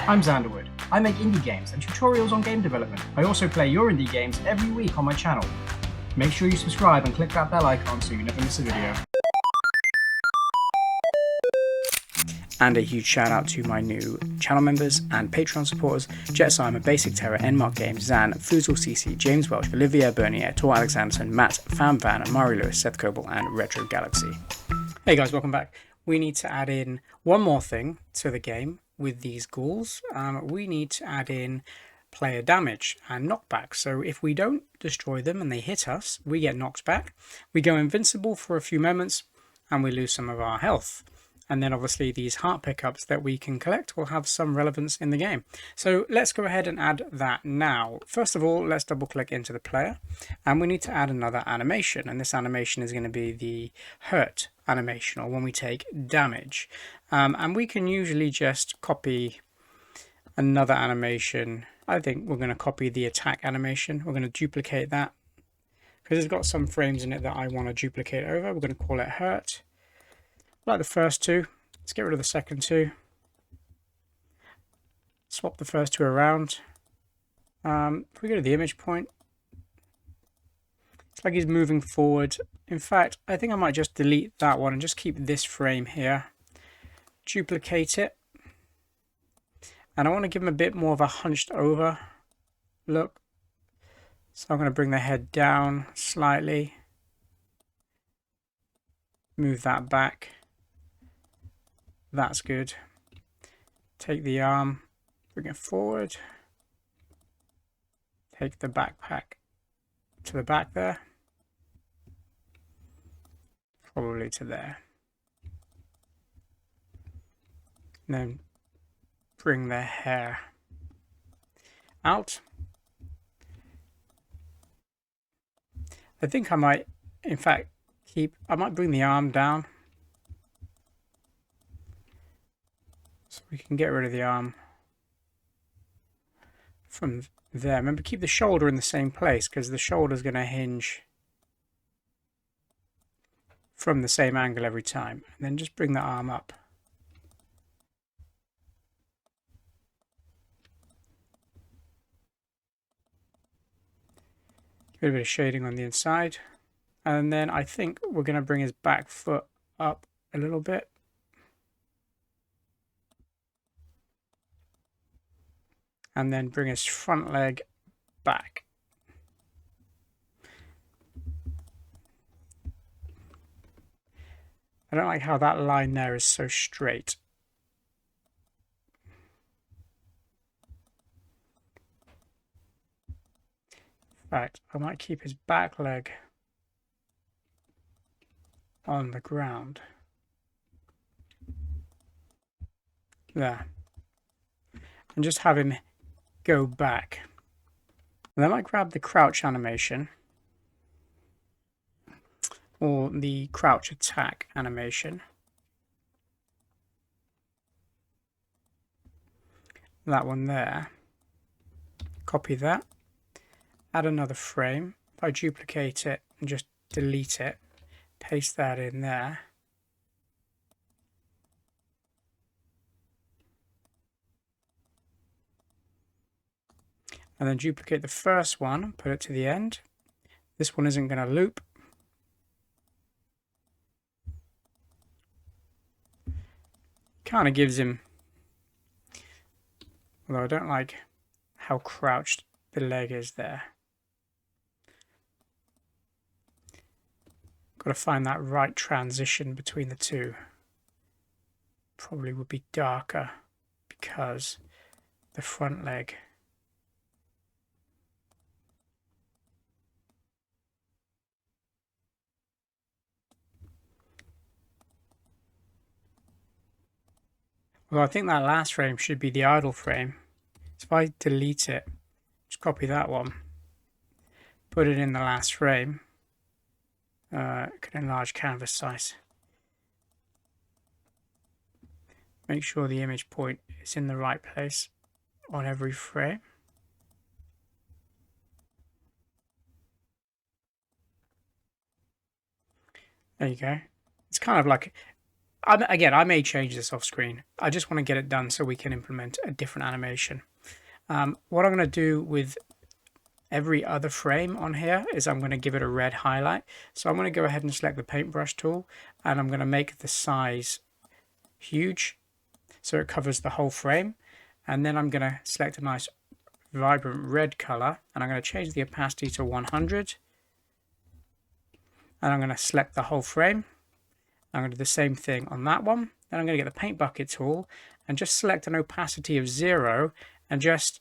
I'm Xanderwood. I make indie games and tutorials on game development. I also play your indie games every week on my channel. Make sure you subscribe and click that bell icon so you never miss a video. And a huge shout out to my new channel members and Patreon supporters: Jet Simon, Basic Terror, Enmark Games, Zan, Foozle CC, James Welch, Olivia Bernier, Tor Alexanderson, Matt, Fam Van, Mari Lewis, Seth Coble, and Retro Galaxy. Hey guys, welcome back. We need to add in one more thing to the game with these ghouls. We need to add in player damage and knockback. So if we don't destroy them and they hit us, we get knocked back. We go invincible for a few moments and we lose some of our health. And then obviously these heart pickups that we can collect will have some relevance in the game. So let's go ahead and add that now. First of all, let's double click into the player and we need to add another animation. And this animation is going to be the hurt animation, or when we take damage. And we can usually just copy another animation. I think we're going to copy the attack animation. We're going to duplicate that because it's got some frames in it that I want to duplicate over. We're going to call it hurt. Like the first two, let's get rid of the second two. Swap the first two around. If we go to the image point, it's like he's moving forward. In fact, I think I might just delete that one and just keep this frame here. Duplicate it. And I want to give him a bit more of a hunched over look. So I'm going to bring the head down slightly. Move that back. That's good. Take the arm, bring it forward. Take the backpack to the back there. Probably to there. And then bring the hair out. I think I might, in fact, I might bring the arm down. So we can get rid of the arm from there. Remember, keep the shoulder in the same place because the shoulder is going to hinge from the same angle every time. And then just bring the arm up. Give it a bit of shading on the inside. And then I think we're going to bring his back foot up a little bit. And then bring his front leg back. I don't like how that line there is so straight. In fact, I might keep his back leg on the ground. There. And just have him go back. And then I might grab the crouch animation or the crouch attack animation. That one there. Copy that. Add another frame. If I duplicate it and just delete it, paste that in there. And then duplicate the first one and put it to the end. This one isn't going to loop. Kind of gives him, although I don't like how crouched the leg is there. Got to find that right transition between the two. Probably would be darker because the front leg. Well, I think that last frame should be the idle frame. So if I delete it, just copy that one, put it in the last frame, can enlarge canvas size. Make sure the image point is in the right place on every frame. There you go. It's kind of like again, I may change this off screen. I just want to get it done so we can implement a different animation. What I'm going to do with every other frame on here is I'm going to give it a red highlight. So I'm going to go ahead and select the paintbrush tool, and I'm going to make the size huge so it covers the whole frame. And then I'm going to select a nice vibrant red color, and I'm going to change the opacity to 100. And I'm going to select the whole frame. I'm going to do the same thing on that one. Then I'm going to get the paint bucket tool and just select an opacity of 0 and just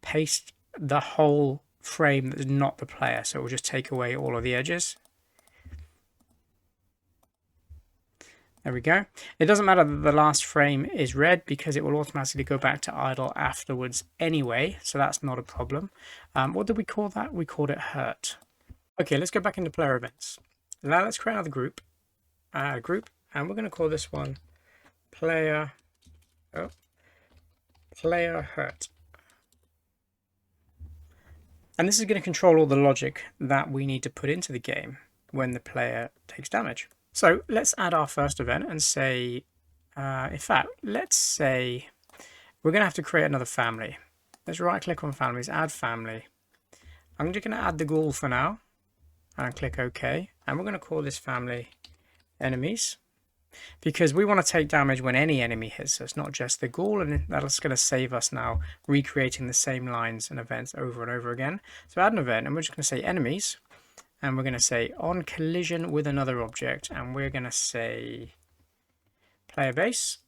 paste the whole frame that's not the player. So it will just take away all of the edges. There we go. It doesn't matter that the last frame is red because it will automatically go back to idle afterwards anyway. So that's not a problem. What did we call that? We called it hurt. Okay, let's go back into player events. Now let's create another group. And we're going to call this one player hurt. And this is going to control all the logic that we need to put into the game when the player takes damage. So let's add our first event and say, in fact, let's say we're going to have to create another family. Let's right click on families, add family. I'm just going to add the ghoul for now and click OK. And we're going to call this family enemies, because we want to take damage when any enemy hits us, not just the ghoul, and that's going to save us now recreating the same lines and events over and over again. So add an event, and we're just going to say enemies, and we're going to say on collision with another object, and we're going to say player base.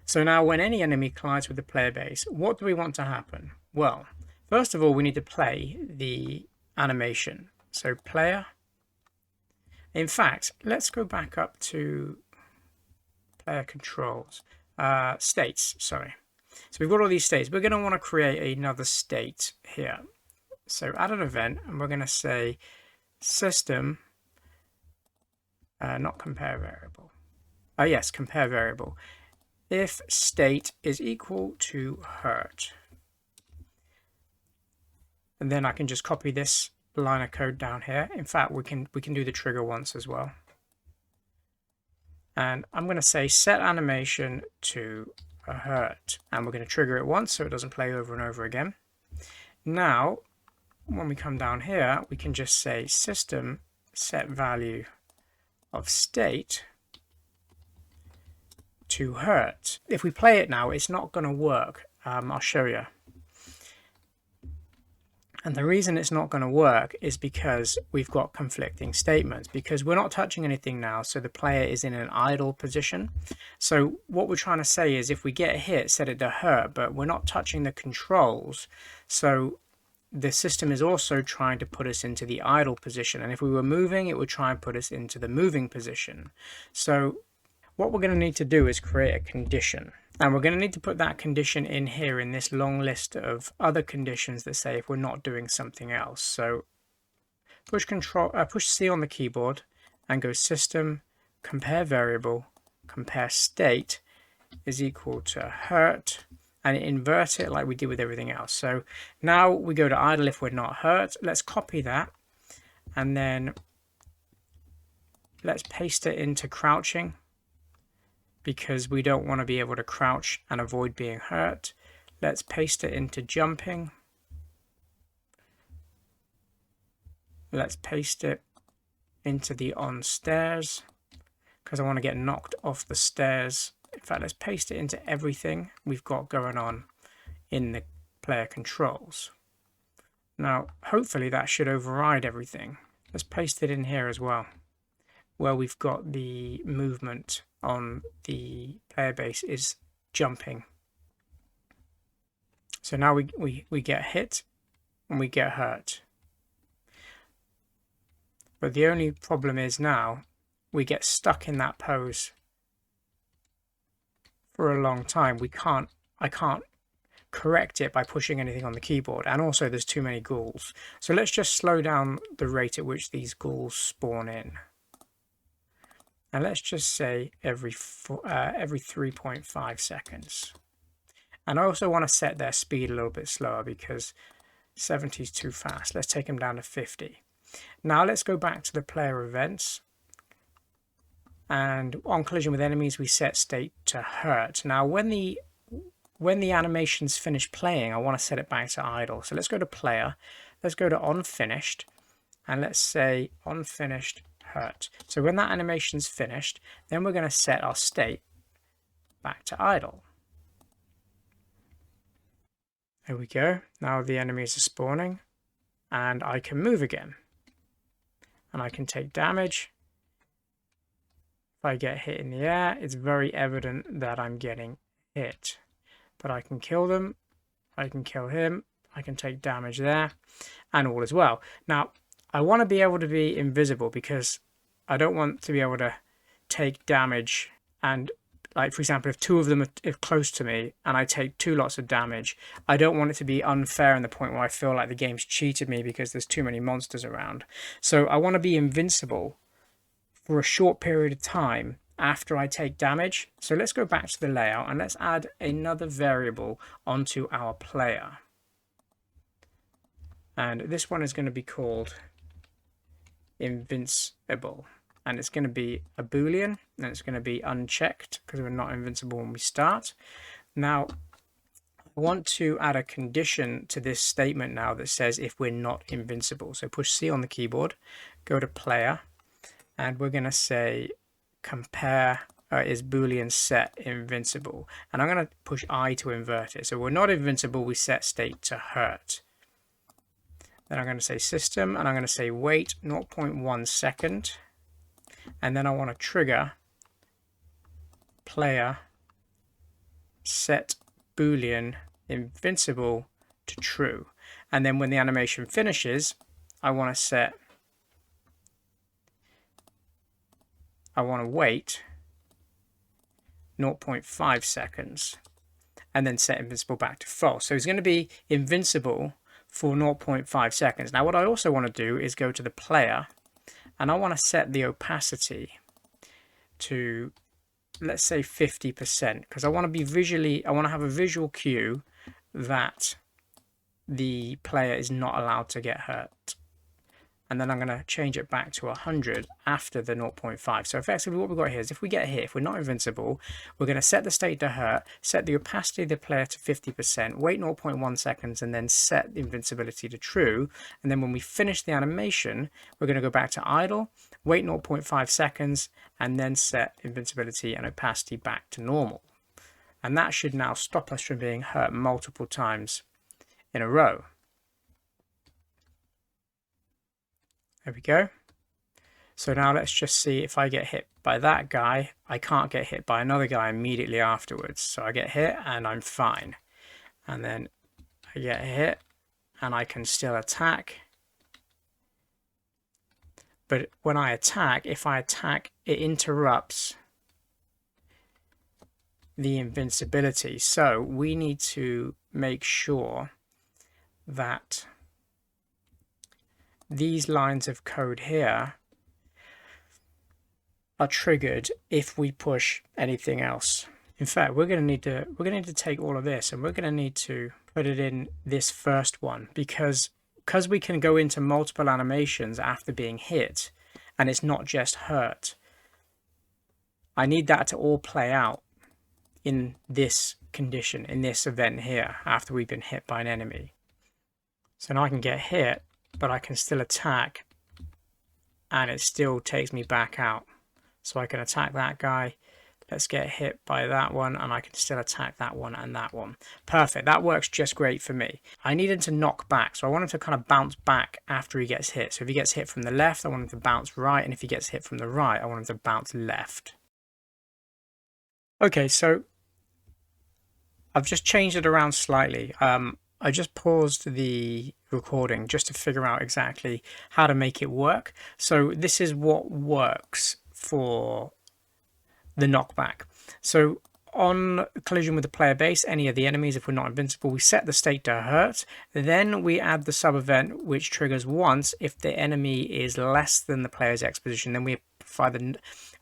So now when any enemy collides with the player base, what do we want to happen? Well, first of all, we need to play the animation. So player. In fact, let's go back up to player controls. States, sorry. So we've got all these states. We're going to want to create another state here. So add an event, and we're going to say system, not compare variable. Yes, compare variable. If state is equal to hurt. And then I can just copy this line of code down here. In fact, we can do the trigger once as well. And I'm going to say set animation to a hurt, and we're going to trigger it once so it doesn't play over and over again. Now when we come down here, we can just say system set value of state to hurt. If we play it now, it's not going to work. I'll show you. And the reason it's not going to work is because we've got conflicting statements, because we're not touching anything now, so the player is in an idle position. So what we're trying to say is if we get hit, set it to hurt, but we're not touching the controls. So the system is also trying to put us into the idle position. And if we were moving, it would try and put us into the moving position. So what we're going to need to do is create a condition. And we're going to need to put that condition in here in this long list of other conditions that say if we're not doing something else. So push C on the keyboard and go system, compare variable, compare state is equal to hurt, and invert it like we did with everything else. So now we go to idle if we're not hurt. Let's copy that, and then let's paste it into crouching, because we don't want to be able to crouch and avoid being hurt. Let's paste it into jumping. Let's paste it into the on stairs, because I want to get knocked off the stairs. In fact, let's paste it into everything we've got going on in the player controls. Now, hopefully that should override everything. Let's paste it in here as well, where we've got the movement on the player base is jumping. So now we get hit and we get hurt. But the only problem is now we get stuck in that pose for a long time. I can't correct it by pushing anything on the keyboard, and also there's too many ghouls. So let's just slow down the rate at which these ghouls spawn in. And let's just say every 3.5 seconds. And I also want to set their speed a little bit slower because 70 is too fast. Let's take them down to 50. Now let's go back to the player events. And on collision with enemies, we set state to hurt. Now, when the animation's finished playing, I want to set it back to idle. So let's go to player. Let's go to unfinished. And let's say unfinished hurt. So when that animation's finished, then we're going to set our state back to idle. There we go. Now the enemies are spawning. And I can move again. And I can take damage. If I get hit in the air, it's very evident that I'm getting hit. But I can kill them. I can kill him. I can take damage there. And all is well. Now, I want to be able to be invisible because I don't want to be able to take damage. And, like, for example, if two of them are close to me and I take 2 lots of damage, I don't want it to be unfair in the point where I feel like the game's cheated me because there's too many monsters around. So I want to be invincible for a short period of time after I take damage. So let's go back to the layout and let's add another variable onto our player. And this one is going to be called invincible. And it's going to be a boolean and it's going to be unchecked because we're not invincible when we start. Now, I want to add a condition to this statement now that says if we're not invincible. So push C on the keyboard, go to player. And we're going to say compare is boolean set invincible. And I'm going to push I to invert it. So we're not invincible, we set state to hurt. Then I'm going to say system and I'm going to say wait 0.1 second. And then I want to trigger player set boolean invincible to true. And then when the animation finishes, I want to wait 0.5 seconds and then set invincible back to false. So it's going to be invincible for 0.5 seconds. Now what I also want to do is go to the player and I want to set the opacity to, let's say 50%, because I want to have a visual cue that the player is not allowed to get hurt. And then I'm going to change it back to 100 after the 0.5. So effectively what we've got here is if we get hit, if we're not invincible, we're going to set the state to hurt, set the opacity of the player to 50%, wait 0.1 seconds, and then set the invincibility to true. And then when we finish the animation, we're going to go back to idle, wait 0.5 seconds, and then set invincibility and opacity back to normal. And that should now stop us from being hurt multiple times in a row. There we go. So now let's just see if I get hit by that guy, I can't get hit by another guy immediately afterwards. So I get hit and I'm fine. And then I get hit and I can still attack. But when I attack, if I attack, it interrupts the invincibility. So we need to make sure that these lines of code here are triggered if we push anything else. In fact, we're going to need to take all of this and we're going to need to put it in this first one because we can go into multiple animations after being hit and it's not just hurt. I need that to all play out in this condition, in this event here, after we've been hit by an enemy. So now I can get hit, but I can still attack and it still takes me back out. So I can attack that guy, let's get hit by that one, and I can still attack that one and that one. Perfect, that works just great for me. I need him to knock back, so I want him to kind of bounce back after he gets hit. So if he gets hit from the left, I want him to bounce right, and if he gets hit from the right, I want him to bounce left. Okay, so I've just changed it around slightly. I just paused the recording just to figure out exactly how to make it work. So this is what works for the knockback. So on collision with the player base, any of the enemies, if we're not invincible, we set the state to hurt. Then we add the sub event, which triggers once if the enemy is less than the player's X position. Then we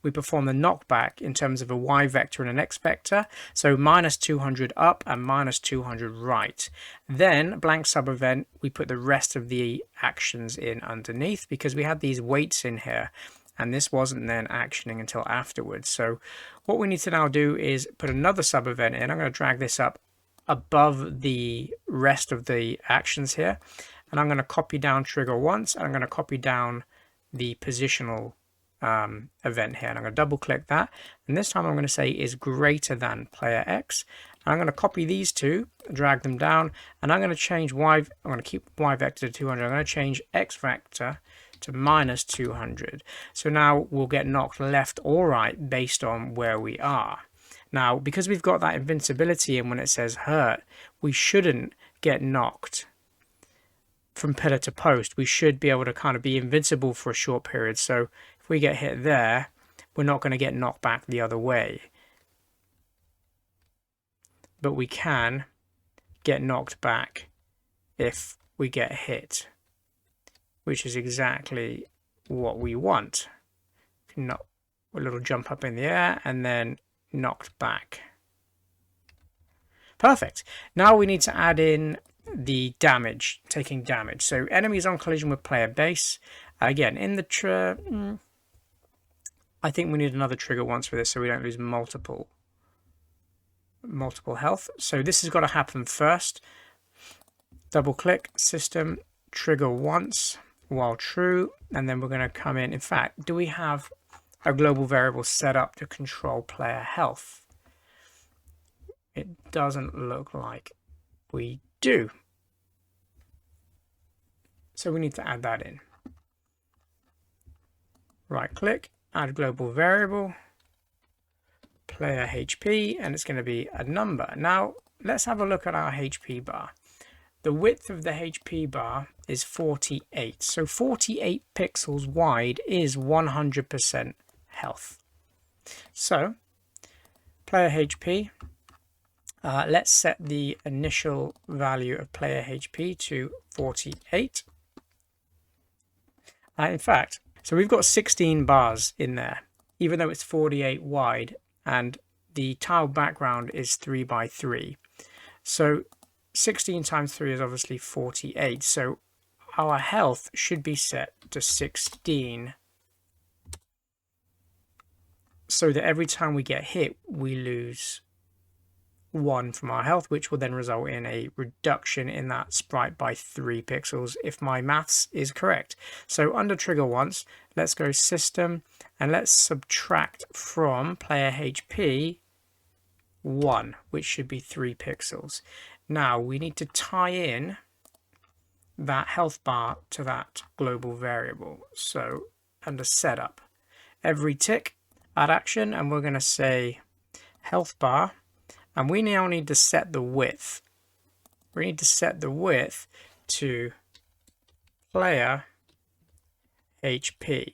we perform the knockback in terms of a y vector and an x vector. So minus 200 up and minus 200 right. Then blank sub event, we put the rest of the actions in underneath because we had these weights in here. And this wasn't then actioning until afterwards. So what we need to now do is put another sub event in. I'm going to drag this up above the rest of the actions here. And I'm going to copy down trigger once. And I'm going to copy down the positional event here. And I'm going to double click that. And this time I'm going to say is greater than player X. And I'm going to copy these two, drag them down. And I'm going to change Y. I'm going to keep Y vector to 200. I'm going to change X vector to minus 200. So now we'll get knocked left or right based on where we are. Now, because we've got that invincibility and when it says hurt, we shouldn't get knocked from pillar to post. We should be able to kind of be invincible for a short period. So if we get hit there, we're not going to get knocked back the other way. But we can get knocked back if we get hit, which is exactly what we want. Not a little jump up in the air and then knocked back. Perfect. Now we need to add in the damage, taking damage. So enemies on collision with player base. Again, in the I think we need another trigger once for this so we don't lose multiple health. So this has got to happen first. Double click, system, trigger once while true, and then we're going to come in. In fact, do we have a global variable set up to control player health? It doesn't look like we do. So we need to add that in. Right click, add global variable, player HP, and it's going to be a number. Now let's have a look at our HP bar. The width of the HP bar is 48. So 48 pixels wide is 100% health. So player HP, let's set the initial value of player HP to 48. In fact, so we've got 16 bars in there, even though it's 48 wide, and the tile background is 3 by 3. So 16 times 3 is obviously 48. So our health should be set to 16, so that every time we get hit, we lose 1 from our health, which will then result in a reduction in that sprite by 3 pixels if my maths is correct. So under trigger once, let's go system and let's subtract from player HP 1, which should be 3 pixels. Now we need to tie in that health bar to that global variable. So under setup, every tick, add action, and we're going to say health bar. And we now need to set the width. We need to set the width to player HP.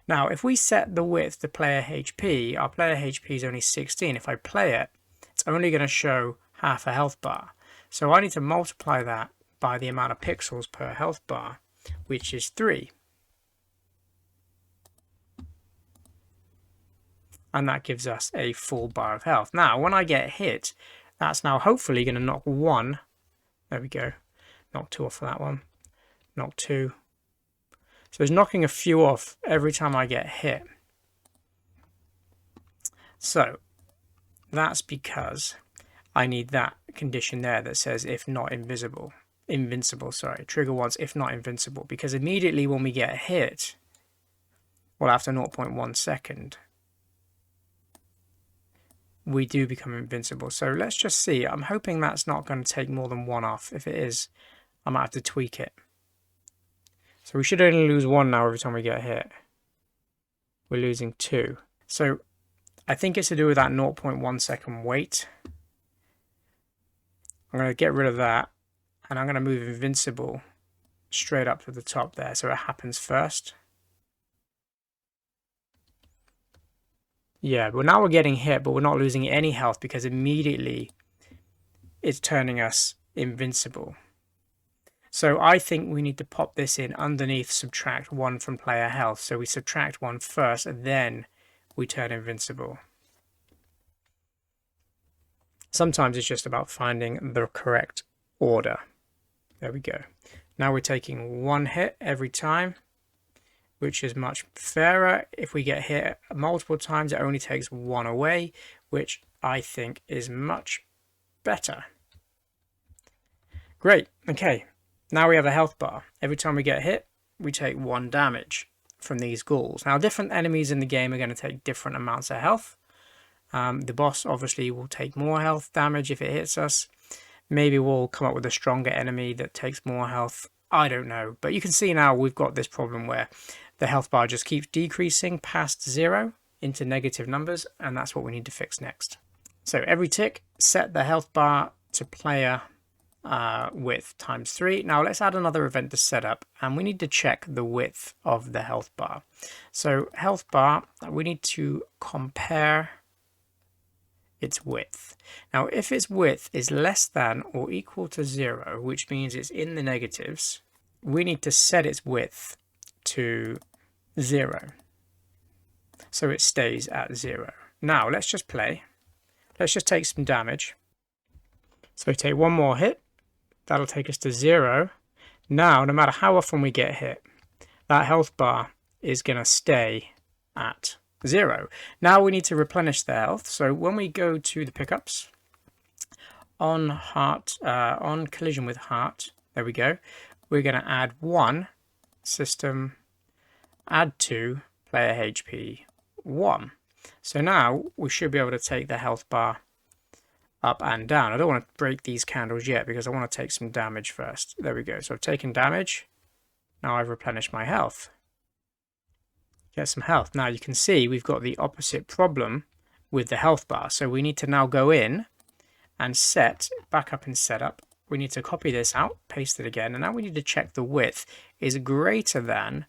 Now, if we set the width to player HP, our player HP is only 16. If I play it, it's only going to show half a health bar. So I need to multiply that by the amount of pixels per health bar, which is 3. And that gives us a full bar of health. Now, when I get hit, that's now hopefully going to knock 1. There we go. Knock 2 off for that one. Knock 2. So it's knocking a few off every time I get hit. So that's because I need that condition there that says if not invincible, trigger once if not invincible, because immediately when we get hit, well, after 0.1 second, we do become invincible. So let's just see. I'm hoping that's not going to take more than 1 off. If it is, I might have to tweak it. So we should only lose 1 now every time we get hit. We're losing 2. So I think it's to do with that 0.1 second wait. I'm going to get rid of that, and I'm going to move invincible straight up to the top there so it happens first. Yeah, well, now we're getting hit, but we're not losing any health because immediately it's turning us invincible. So I think we need to pop this in underneath subtract 1 from player health. So we subtract 1 first, and then we turn invincible. Sometimes it's just about finding the correct order. There we go. Now we're taking 1 hit every time, which is much fairer. If we get hit multiple times, it only takes 1 away, which I think is much better. Great. Okay. Now we have a health bar. Every time we get hit, we take 1 damage from these ghouls. Now, different enemies in the game are going to take different amounts of health. The boss obviously will take more health damage if it hits us. Maybe we'll come up with a stronger enemy that takes more health. I don't know. But you can see now we've got this problem where the health bar just keeps decreasing past 0 into negative numbers, and that's what we need to fix next. So every tick, set the health bar to player width times 3. Now let's add another event to setup, and we need to check the width of the health bar. So health bar, we need to compare its width. Now if its width is less than or equal to 0, which means it's in the negatives, we need to set its width to 0 so it stays at 0. Now let's just play. Let's just take some damage. So we take 1 more hit. That'll take us to 0. Now, no matter how often we get hit, that health bar is going to stay at 0. Now we need to replenish the health. So when we go to the pickups, on collision with heart, there we go. We're going to add 1 system, add 2 player HP 1. So now we should be able to take the health bar up and down. I don't want to break these candles yet because I want to take some damage first. There we go. So I've taken damage. Now I've replenished my health. Get some health. Now you can see we've got the opposite problem with the health bar. So we need to now go in and set back up in setup. We need to copy this out, paste it again, and now we need to check the width is greater than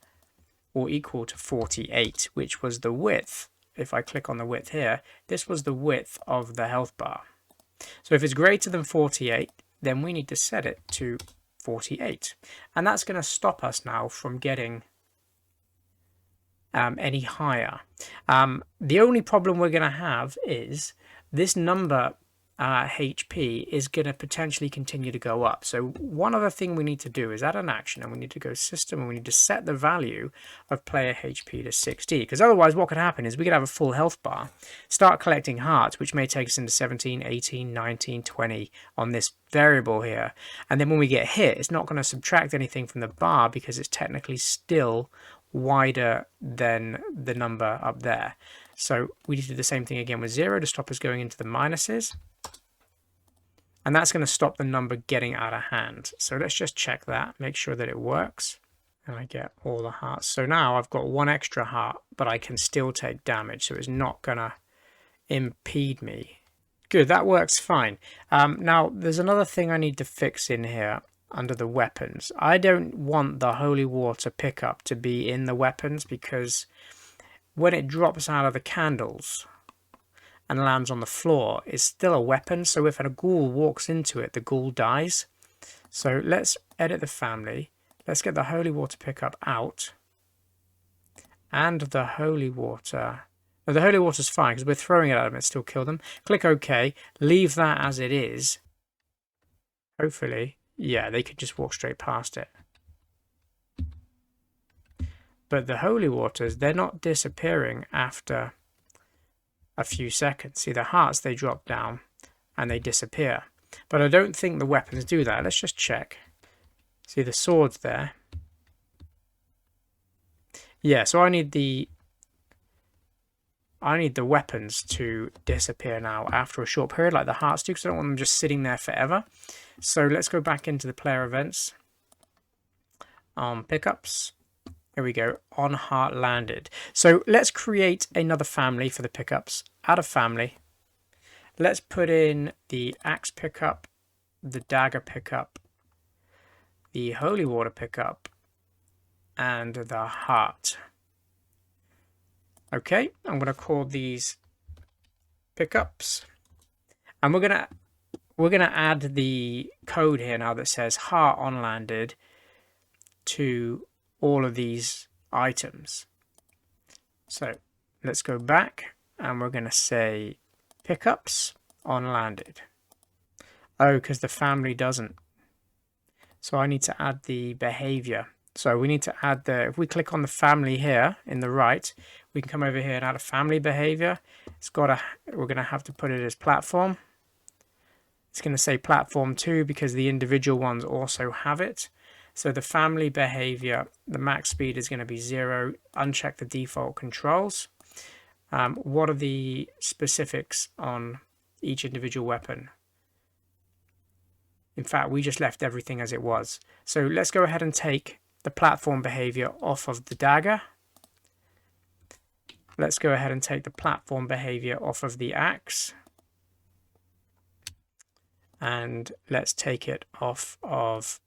or equal to 48, which was the width. If I click on the width here, this was the width of the health bar. So if it's greater than 48, then we need to set it to 48. And that's going to stop us now from getting any higher. The only problem we're going to have is this number HP is going to potentially continue to go up. So one other thing we need to do is add an action, and we need to go system, and we need to set the value of player HP to 60, because otherwise what could happen is we could have a full health bar, start collecting hearts, which may take us into 17, 18, 19, 20 on this variable here, and then when we get hit, it's not going to subtract anything from the bar because it's technically still wider than the number up there. So we need to do the same thing again with 0 to stop us going into the minuses. And that's going to stop the number getting out of hand. So let's just check that, make sure that it works. And I get all the hearts. So now I've got 1 extra heart, but I can still take damage. So it's not going to impede me. Good, that works fine. Now, there's another thing I need to fix in here under the weapons. I don't want the holy water pickup to be in the weapons because when it drops out of the candles and lands on the floor, it's still a weapon. So if a ghoul walks into it, the ghoul dies. So let's edit the family. Let's get the holy water pickup out. And the holy water. No, the holy water's fine because we're throwing it at them. It still kill them. Click OK. Leave that as it is. Hopefully, yeah, they could just walk straight past it. But the holy waters, they're not disappearing after a few seconds. See, the hearts, they drop down and they disappear. But I don't think the weapons do that. Let's just check. See the swords there. Yeah, so I need the weapons to disappear now after a short period, like the hearts do, because I don't want them just sitting there forever. So let's go back into the player events. Pickups. There we go, on heart landed. So let's create another family for the pickups. Add a family. Let's put in the axe pickup, the dagger pickup, the holy water pickup, and the heart. Okay, I'm going to call these pickups. And we're going to we're going to add the code here now that says heart on landed to all of these items. So let's go back and we're going to say pickups on landed. Oh, because the family doesn't. So I need to add the behavior. So we need to add the, if we click on the family here in the right, we can come over here and add a family behavior. It's got a, we're going to have to put it as platform. It's going to say platform 2 because the individual ones also have it. So the family behavior, the max speed is going to be 0. Uncheck the default controls. What are the specifics on each individual weapon? In fact, we just left everything as it was. So let's go ahead and take the platform behavior off of the dagger. Let's go ahead and take the platform behavior off of the axe. And let's take it off of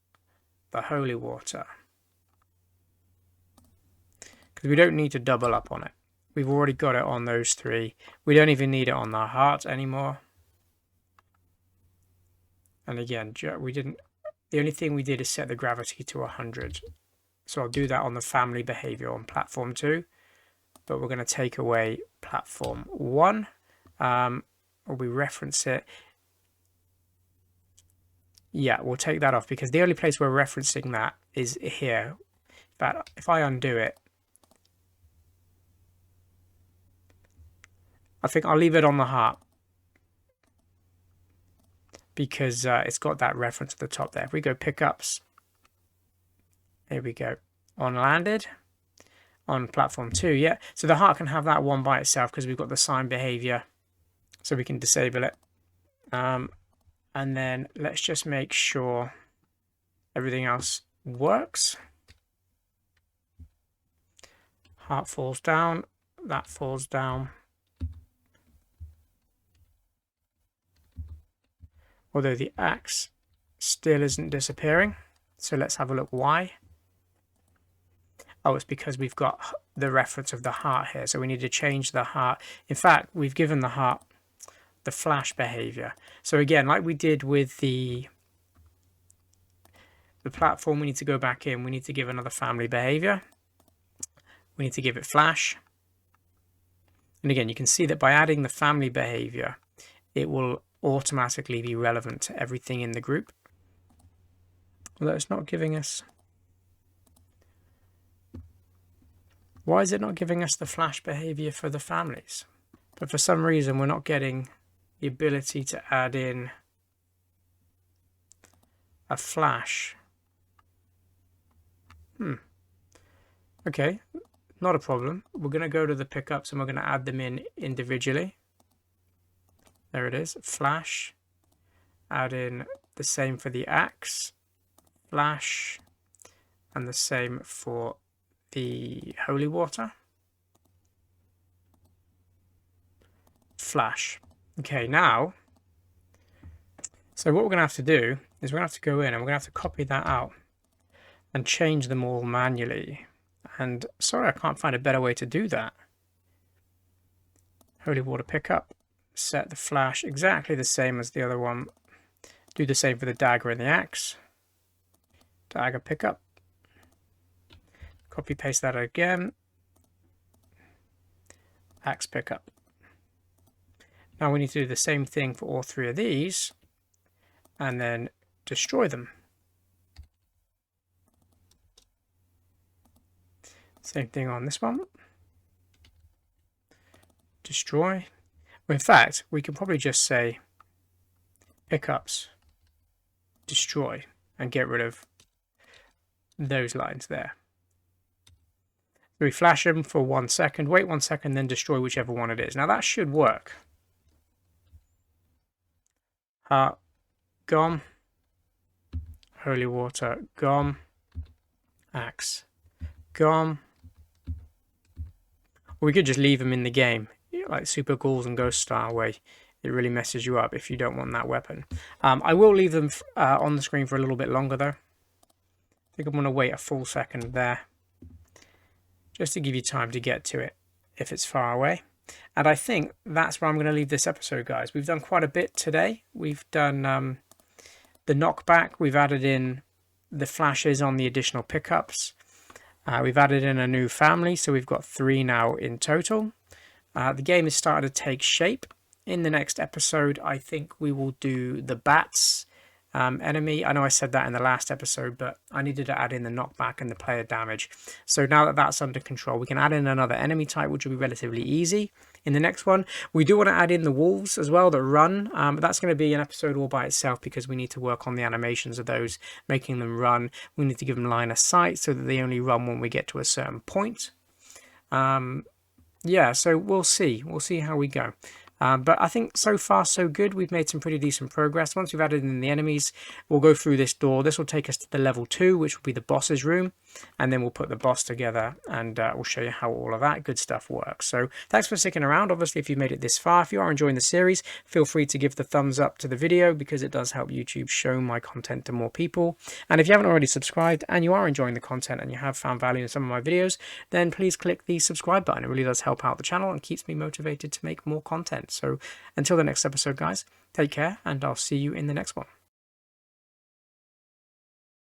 the holy water. Because we don't need to double up on it. We've already got it on those 3. We don't even need it on the heart anymore. And again, we didn't. The only thing we did is set the gravity to 100. So I'll do that on the family behavior on platform 2. But we're going to take away platform 1. Or we reference it. Yeah, we'll take that off because the only place we're referencing that is here. But if I undo it, I think I'll leave it on the heart. Because it's got that reference at the top there. If we go pickups, here we go. On landed, on platform 2, yeah. So the heart can have that one by itself because we've got the sign behavior. So we can disable it. And then let's just make sure everything else works. Heart falls down, that falls down. Although the axe still isn't disappearing. So let's have a look why. Oh, it's because we've got the reference of the heart here. So we need to change the heart. In fact, we've given the heart the flash behavior. So again, like we did with the platform, we need to go back in. We need to give another family behavior. We need to give it flash. And again, you can see that by adding the family behavior, it will automatically be relevant to everything in the group. Although it's not giving us... Why is it not giving us the flash behavior for the families? But for some reason we're not getting the ability to add in a flash. Okay, not a problem. We're going to go to the pickups and we're going to add them in individually. There it is, flash. Add in the same for the axe, flash, and the same for the holy water. Flash. Okay, now, so what we're going to have to do is we're going to have to go in and we're going to have to copy that out and change them all manually. And sorry, I can't find a better way to do that. Holy water pickup. Set the flash exactly the same as the other one. Do the same for the dagger and the axe. Dagger pickup. Copy paste that again. Axe pickup. Now we need to do the same thing for all 3 of these and then destroy them. Same thing on this one. Destroy. Well, in fact, we can probably just say pickups, destroy, and get rid of those lines there. We flash them for 1 second, wait 1 second, then destroy whichever one it is. Now that should work. Heart, gone. Holy water, gone. Axe, gone. Or we could just leave them in the game, like Super Ghouls and Ghost style, where it really messes you up if you don't want that weapon. I will leave them on the screen for a little bit longer though. I think I'm going to wait a full second there, just to give you time to get to it if it's far away. And I think that's where I'm going to leave this episode, guys. We've done quite a bit today. We've done the knockback. We've added in the flashes on the additional pickups. We've added in a new family, so we've got 3 now in total. The game is starting to take shape. In the next episode, I think we will do the bats enemy. I know I said that in the last episode, but I needed to add in the knockback and the player damage. So now that that's under control, we can add in another enemy type, which will be relatively easy in the next one. We do want to add in the wolves as well that run, but that's going to be an episode all by itself because we need to work on the animations of those, making them run. We need to give them line of sight so that they only run when we get to a certain point. Yeah, so we'll see how we go. But I think so far so good. We've made some pretty decent progress. Once we've added in the enemies, we'll go through this door. This will take us to the level 2, which will be the boss's room, and then we'll put the boss together, and we'll show you how all of that good stuff works. So thanks for sticking around. Obviously, if you've made it this far, if you are enjoying the series, feel free to give the thumbs up to the video because it does help YouTube show my content to more people. And if you haven't already subscribed and you are enjoying the content and you have found value in some of my videos, then please click the subscribe button. It really does help out the channel and keeps me motivated to make more content. So until the next episode, guys, take care, and I'll see you in the next one.